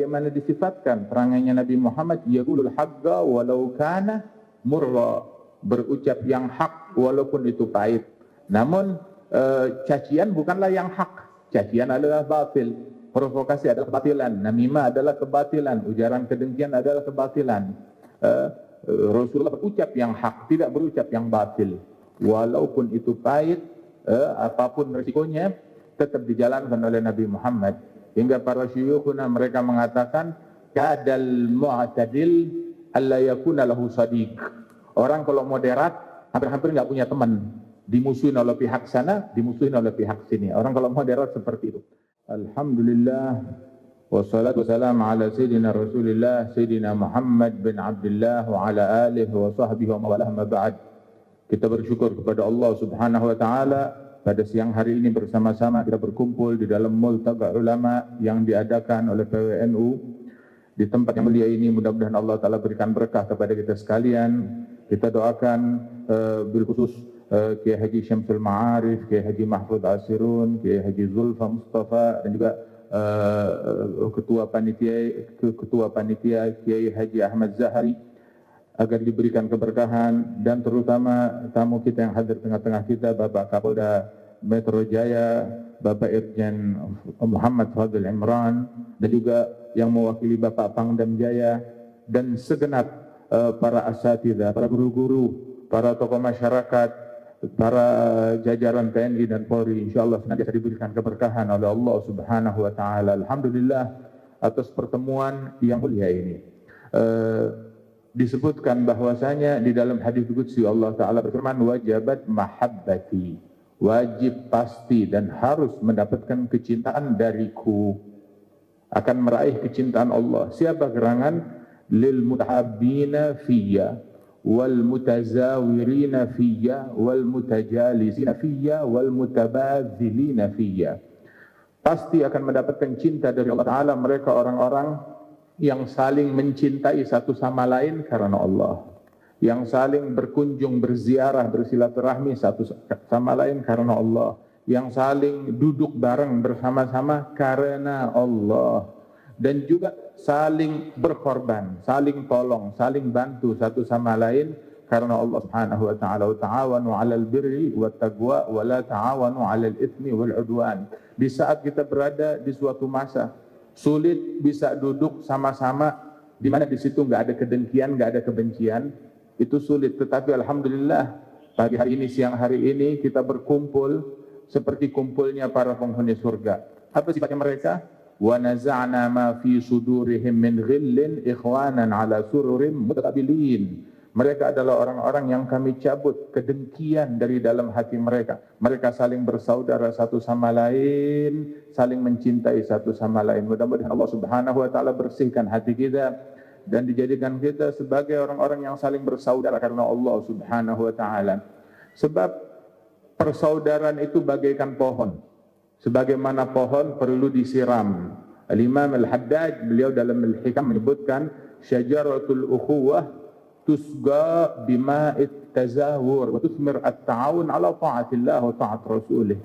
sebagaimana disifatkan perangainya Nabi Muhammad, yaqulul haqqa walau kana murra, berucap yang hak walaupun itu pahit. Namun cacian bukanlah yang hak, cacian adalah batil, provokasi adalah kebatilan, namimah adalah kebatilan, ujaran kedengkian adalah kebatilan. Rasulullah berucap yang hak, tidak berucap yang batil, walaupun itu pahit, apapun risikonya tetap dijalankan oleh Nabi Muhammad. Hingga para syuyukhuna mereka mengatakan kadal mu'tadil alla yakuna lahu sadiq. Orang kalau moderat hampir-hampir enggak punya teman, dimusuhin oleh pihak sana, dimusuhin oleh pihak sini. Orang kalau moderat seperti itu. Alhamdulillah wassalatu wassalamu ala sayyidina Rasulillah sayyidina Muhammad bin Abdullah wa ala alihi wa sahbihi wa mawalah ma ba'd. Kita bersyukur kepada Allah Subhanahu wa taala pada siang hari ini bersama-sama kita berkumpul di dalam Multaqa Ulama yang diadakan oleh PWNU di tempat yang mulia ini. Mudah-mudahan Allah Ta'ala berikan berkah kepada kita sekalian. Kita doakan bil khusus Kiai Haji Syamsul Ma'arif, Kiai Haji Mahfud Asirun, Kiai Haji Zulfa Mustafa, dan juga Ketua Panitia Kiai Haji Ahmad Zahari, agar diberikan keberkahan, dan terutama tamu kita yang hadir tengah-tengah kita, Bapak Kapolda Metro Jaya, Bapak Irjen Muhammad Fadil Imran, dan juga yang mewakili Bapak Pangdam Jaya, dan segenap para asatidzah, para guru-guru, para tokoh masyarakat, para jajaran TNI dan Polri, insyaallah senantiasa diberikan keberkahan oleh Allah Subhanahu wa taala. Alhamdulillah atas pertemuan yang mulia ini. Disebutkan bahwasanya di dalam hadis qudsi Allah Ta'ala berfirman, wajabat mahabbati, wajib pasti dan harus mendapatkan kecintaan dariku, akan meraih kecintaan Allah. Siapa gerangan? Lil mutahabbina fiyya wal mutazawirina fiyya wal mutajalisina fiyya wal mutabadzilina fiyya. Pasti akan mendapatkan cinta dari Allah Ta'ala mereka orang-orang yang saling mencintai satu sama lain karena Allah, yang saling berkunjung, berziarah, bersilaturahmi satu sama lain karena Allah, yang saling duduk bareng bersama-sama karena Allah, dan juga saling berkorban, saling tolong, saling bantu satu sama lain karena Allah Subhanahu wa taala. Ta'awanu 'alal birri wat taqwa wa la ta'awanu 'alal itsmi wal 'udwan. Di saat kita berada di suatu masa sulit bisa duduk sama-sama, di mana di situ nggak ada kedengkian, nggak ada kebencian, itu sulit. Tetapi alhamdulillah pagi hari ini, siang hari ini kita berkumpul seperti kumpulnya para penghuni surga. Apa sifatnya mereka? Wa naza'na ma fi sudurihim min ghillin ikhwanan ala sururim mutaqabilin. Mereka adalah orang-orang yang kami cabut kedengkian dari dalam hati mereka. Mereka saling bersaudara satu sama lain, saling mencintai satu sama lain. Mudah-mudahan Allah Subhanahu wa taala bersihkan hati kita dan dijadikan kita sebagai orang-orang yang saling bersaudara karena Allah Subhanahu wa taala. Sebab persaudaraan itu bagaikan pohon. Sebagaimana pohon perlu disiram. Al-Imam Al-Haddad beliau dalam Al-Hikam menyebutkan syajaratul ukhuwah tusga bima'it tazawur wa tusmir at-ta'awun ala ta'atillah wa ta'at rasulih.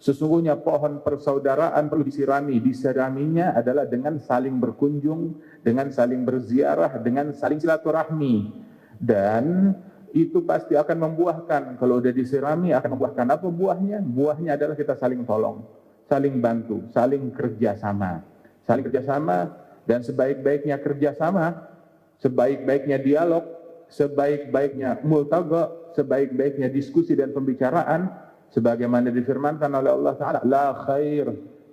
Sesungguhnya pohon persaudaraan perlu disirami. Disiraminya adalah dengan saling berkunjung, dengan saling berziarah, dengan saling silaturahmi. Dan itu pasti akan membuahkan. Kalau udah disirami akan membuahkan apa buahnya? Buahnya adalah kita saling tolong, saling bantu, saling kerjasama. Saling kerjasama, dan sebaik-baiknya kerjasama, sebaik-baiknya dialog, sebaik-baiknya multaqa, sebaik-baiknya diskusi dan pembicaraan, sebagaimana difirmankan oleh Allah Ta'ala, la khair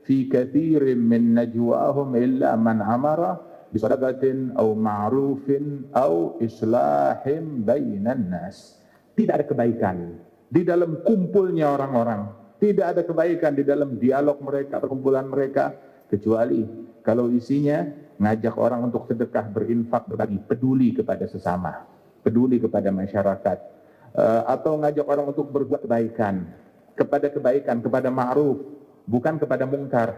fi kathirin min najwahum illa man amara bisadaqatin aw ma'rufin aw islahim bainan nas. Tidak ada kebaikan di dalam kumpulnya orang-orang, tidak ada kebaikan di dalam dialog mereka, perkumpulan mereka, kecuali kalau isinya ngajak orang untuk sedekah, berinfak, berbagi, peduli kepada sesama, peduli kepada masyarakat, atau ngajak orang untuk berbuat kebaikan, kepada ma'ruf, bukan kepada mungkar,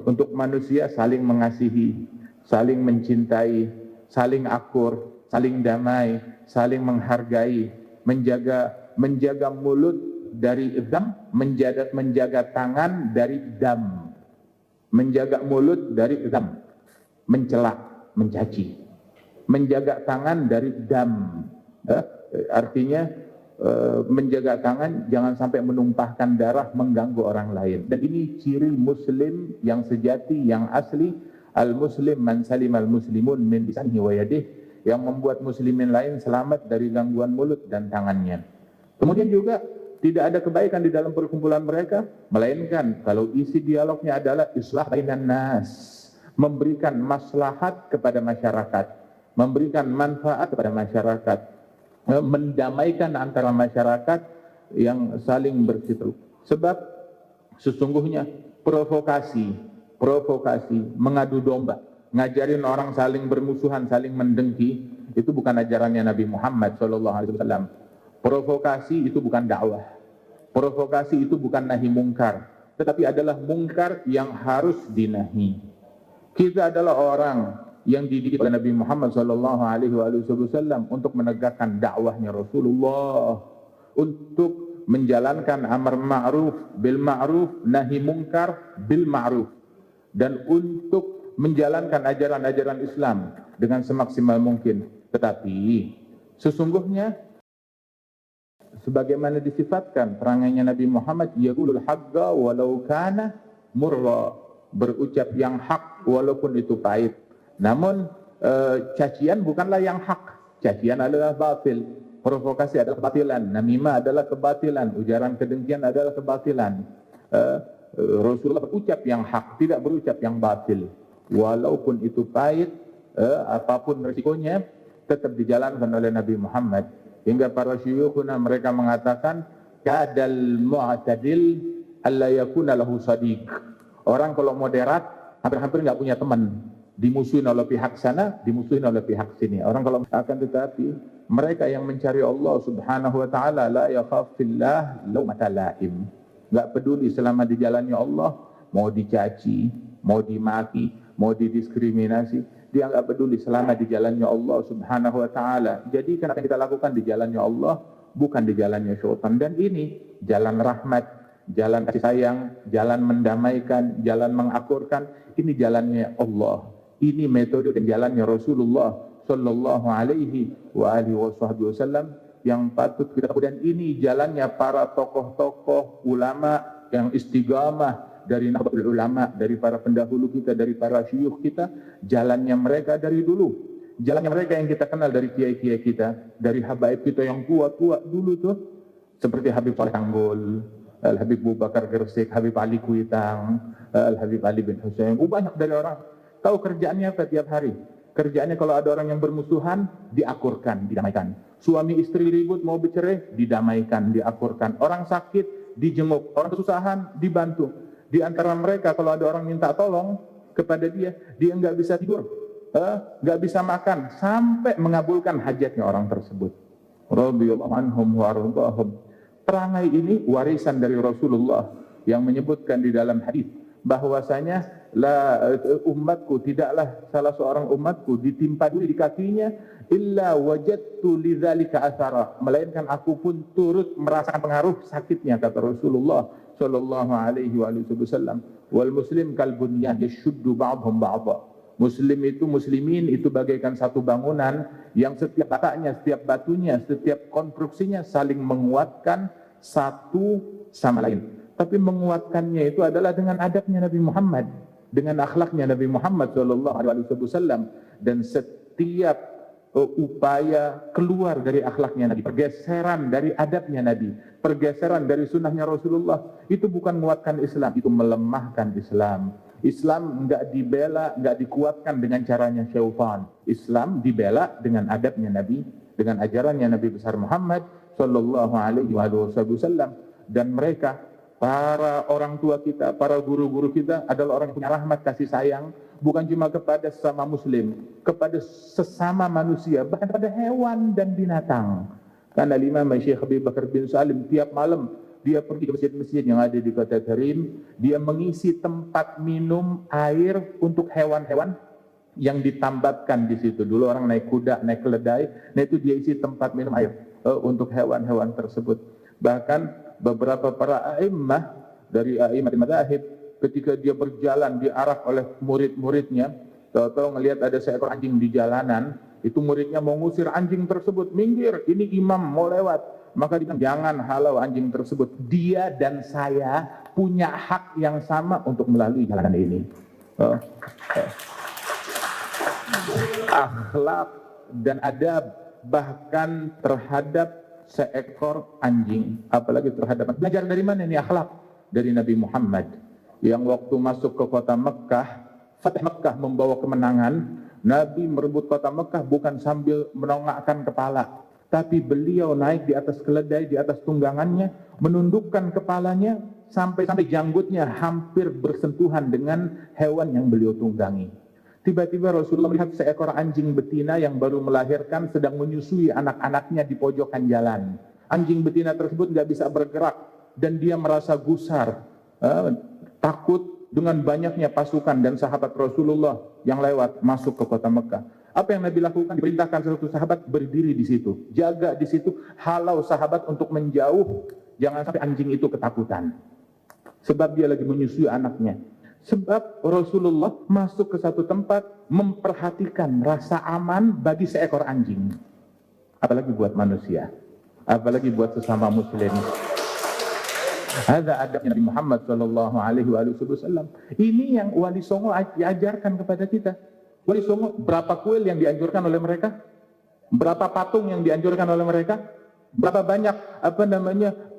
untuk manusia saling mengasihi, saling mencintai, saling akur, saling damai, saling menghargai, menjaga mulut dari dzam, menjaga tangan dari dam. menjaga mulut dari dam, mencela, mencaci, menjaga tangan dari dam, artinya menjaga tangan jangan sampai menumpahkan darah, mengganggu orang lain. Dan ini ciri muslim yang sejati, yang asli. Al-muslim man salim al-muslimun min lisanihi wa yadihi, yang membuat muslimin lain selamat dari gangguan mulut dan tangannya. Kemudian juga tidak ada kebaikan di dalam perkumpulan mereka, melainkan kalau isi dialognya adalah islah bainan nas, memberikan maslahat kepada masyarakat, memberikan manfaat kepada masyarakat, mendamaikan antara masyarakat yang saling berseteru. Sebab sesungguhnya provokasi, mengadu domba, ngajarin orang saling bermusuhan, saling mendengki, itu bukan ajarannya Nabi Muhammad SAW. Provokasi itu bukan dakwah. Provokasi itu bukan nahi mungkar, tetapi adalah mungkar yang harus dinahi. Kita adalah orang yang dididik oleh Nabi Muhammad SAW untuk menegakkan dakwahnya Rasulullah, untuk menjalankan amar ma'ruf bil ma'ruf, nahi mungkar bil ma'ruf, dan untuk menjalankan ajaran-ajaran Islam dengan semaksimal mungkin. Tetapi sesungguhnya sebagaimana disifatkan perangainya Nabi Muhammad, yaqulul haqqa walau kana murra, berucap yang hak walaupun itu pahit. Namun cacian bukanlah yang hak, cacian adalah batil, provokasi adalah kebatilan, namimah adalah kebatilan, ujaran kedengkian adalah kebatilan. Rasulullah berucap yang hak, tidak berucap yang batil. Walaupun itu pahit, apapun risikonya, tetap dijalankan oleh Nabi Muhammad. Hingga para syuyukhuna mereka mengatakan, kadal mu'tadil alla yakuna lahu sadiq. Orang kalau moderat, hampir-hampir nggak punya teman. Dimusuhin oleh pihak sana, dimusuhin oleh pihak sini. Orang kalau akan, tetapi mereka yang mencari Allah Subhanahu wa taala, la yakhafillah laumata laim. Enggak peduli selama di jalannya Allah, mau dicaci, mau dimaki, mau didiskriminasi, dia enggak peduli selama di jalannya Allah Subhanahu wa taala. Jadi kenapa kita lakukan di jalannya Allah, bukan di jalannya syaitan. Dan ini jalan rahmat, jalan kasih sayang, jalan mendamaikan, jalan mengakurkan. Ini jalannya Allah. Ini metode dan jalannya Rasulullah sallallahu alaihi wa alihi wasallam yang patut kita tahu. Dan ini jalannya para tokoh-tokoh ulama yang istiqamah dari nahdlatul ulama, dari para pendahulu kita, dari para syuyukh kita. Jalannya mereka dari dulu, jalannya mereka yang kita kenal dari kiai-kiai kita, dari habaib kita yang tua-tua dulu tuh, seperti Habib Saleh Tanggul, Al-Habib Abu Bakar Gresik, Habib Ali Kuitang, Al-Habib Ali bin Husain. Banyak dari orang tahu kerjaannya apa tiap hari. Kerjaannya kalau ada orang yang bermusuhan, diakurkan, didamaikan. Suami istri ribut mau bercerai, didamaikan, diakurkan. Orang sakit, dijenguk. Orang kesusahan, dibantu. Di antara mereka kalau ada orang minta tolong kepada dia nggak bisa tidur, nggak bisa makan, sampai mengabulkan hajatnya orang tersebut. Radhiyallahu anhum wa ardhahum. Perangai ini warisan dari Rasulullah yang menyebutkan di dalam hadis bahwasanya umatku, tidaklah salah seorang umatku ditimpa duri di kakinya illa wajadtu lidzalika athara, melainkan aku pun turut merasakan pengaruh sakitnya, kata Rasulullah sallallahu alaihi wasallam. Wal muslim kal bunyan yashuddu ba'dhum ba'dha. Muslimin itu bagaikan satu bangunan yang setiap batanya, setiap batunya, setiap konstruksinya saling menguatkan satu sama lain. Tapi menguatkannya itu adalah dengan adabnya Nabi Muhammad, dengan akhlaknya Nabi Muhammad SAW. Dan setiap upaya keluar dari akhlaknya Nabi, pergeseran dari adabnya Nabi, pergeseran dari sunnahnya Rasulullah, itu bukan menguatkan Islam, itu melemahkan Islam. Islam enggak dibela, enggak dikuatkan dengan caranya syaitan. Islam dibela dengan adabnya Nabi, dengan ajarannya Nabi besar Muhammad sallallahu alaihi wasallam. Dan mereka, para orang tua kita, para guru-guru kita adalah orang yang punya rahmat kasih sayang, bukan cuma kepada sesama muslim, kepada sesama manusia, bahkan pada hewan dan binatang. Karena Imam Syekh Habib Bakar bin Salim tiap malam dia pergi ke masjid-masjid yang ada di Kota Tarim, dia mengisi tempat minum air untuk hewan-hewan yang ditambatkan di situ. Dulu orang naik kuda, naik keledai, nah itu dia isi tempat minum air untuk hewan-hewan tersebut. Bahkan beberapa para a'immah dari a'immat madzhab ketika dia berjalan diarak oleh murid-muridnya, tahu-tahu ngelihat ada seekor anjing di jalanan, itu muridnya mau ngusir anjing tersebut, minggir, ini imam mau lewat. Maka dia bilang, jangan halau anjing tersebut, dia dan saya punya hak yang sama untuk melalui jalanan ini. Akhlak dan adab bahkan terhadap seekor anjing, apalagi terhadap, belajar dari mana ini akhlak? Dari Nabi Muhammad yang waktu masuk ke kota Mekah, Fatih Mekah membawa kemenangan, Nabi merebut kota Mekah bukan sambil menongakkan kepala, tapi beliau naik di atas keledai, di atas tunggangannya, menundukkan kepalanya sampai janggutnya hampir bersentuhan dengan hewan yang beliau tunggangi. Tiba-tiba Rasulullah melihat seekor anjing betina yang baru melahirkan sedang menyusui anak-anaknya di pojokan jalan. Anjing betina tersebut nggak bisa bergerak dan dia merasa gusar, takut dengan banyaknya pasukan dan sahabat Rasulullah yang lewat masuk ke kota Mekah. Apa yang Nabi lakukan? Diperintahkan satu sahabat berdiri di situ, jaga di situ, halau sahabat untuk menjauh, jangan sampai anjing itu ketakutan. Sebab dia lagi menyusui anaknya. Sebab Rasulullah masuk ke satu tempat memperhatikan rasa aman bagi seekor anjing. Apalagi buat manusia, apalagi buat sesama muslim. Ada adab Nabi Muhammad sallallahu alaihi wasallam. Ini yang Wali Songo diajarkan kepada kita. Wali Songo, berapa kuil yang dianjurkan oleh mereka? Berapa patung yang dianjurkan oleh mereka? Berapa banyak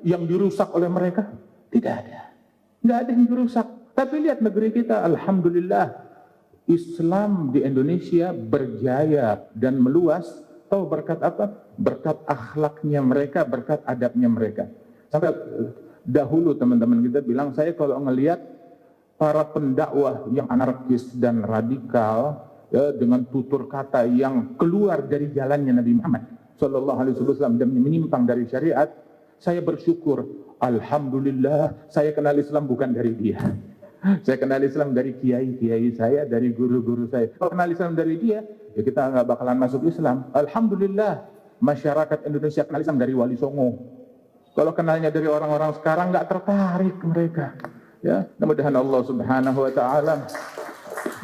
yang dirusak oleh mereka? Tidak ada. Tidak ada yang dirusak. Tapi lihat negeri kita, alhamdulillah, Islam di Indonesia berjaya dan meluas. Tahu berkat apa? Berkat akhlaknya mereka, berkat adabnya mereka. Sampai dahulu teman-teman kita bilang, saya kalau ngelihat para pendakwah yang anarkis dan radikal, dengan tutur kata yang keluar dari jalannya Nabi Muhammad Sallallahu Alaihi Wasallam dan menyimpang dari syariat, saya bersyukur, alhamdulillah, saya kenal Islam bukan dari dia. Saya kenal Islam dari kiai-kiai saya, dari guru-guru saya. Kalau kenal Islam dari dia, ya kita nggak bakalan masuk Islam. Alhamdulillah, masyarakat Indonesia kenal Islam dari Wali Songo. Kalau kenalnya dari orang-orang sekarang, nggak tertarik mereka. Ya, mudah-mudahan Allah Subhanahu Wa Taala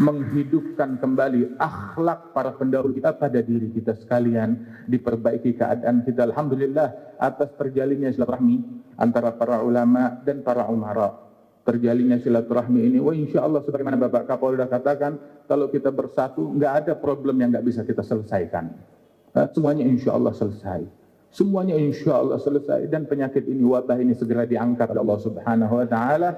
menghidupkan kembali akhlak para pendahulu kita pada diri kita sekalian, diperbaiki keadaan kita. Alhamdulillah atas terjalinnya silaturahmi antara para ulama dan para umara. Terjalinnya silaturahmi ini, wah insya Allah sebagaimana Bapak Kapolda katakan, kalau kita bersatu nggak ada problem yang nggak bisa kita selesaikan. Semuanya insya Allah selesai. Semuanya insya Allah selesai, dan penyakit ini, wabah ini segera diangkat oleh Allah Subhanahu Wa Taala.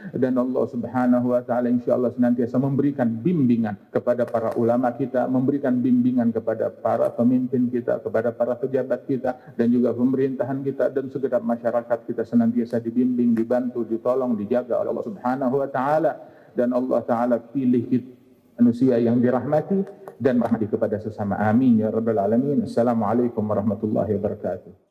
Dan Allah Subhanahu Wa Taala insya Allah senantiasa memberikan bimbingan kepada para ulama kita, memberikan bimbingan kepada para pemimpin kita, kepada para pejabat kita, dan juga pemerintahan kita, dan segenap masyarakat kita senantiasa dibimbing, dibantu, ditolong, dijaga oleh Allah Subhanahu Wa Taala. Dan Allah Taala pilih kita manusia yang dirahmati dan rahmati kepada sesama. Amin ya rabbal alamin. Assalamualaikum warahmatullahi wabarakatuh.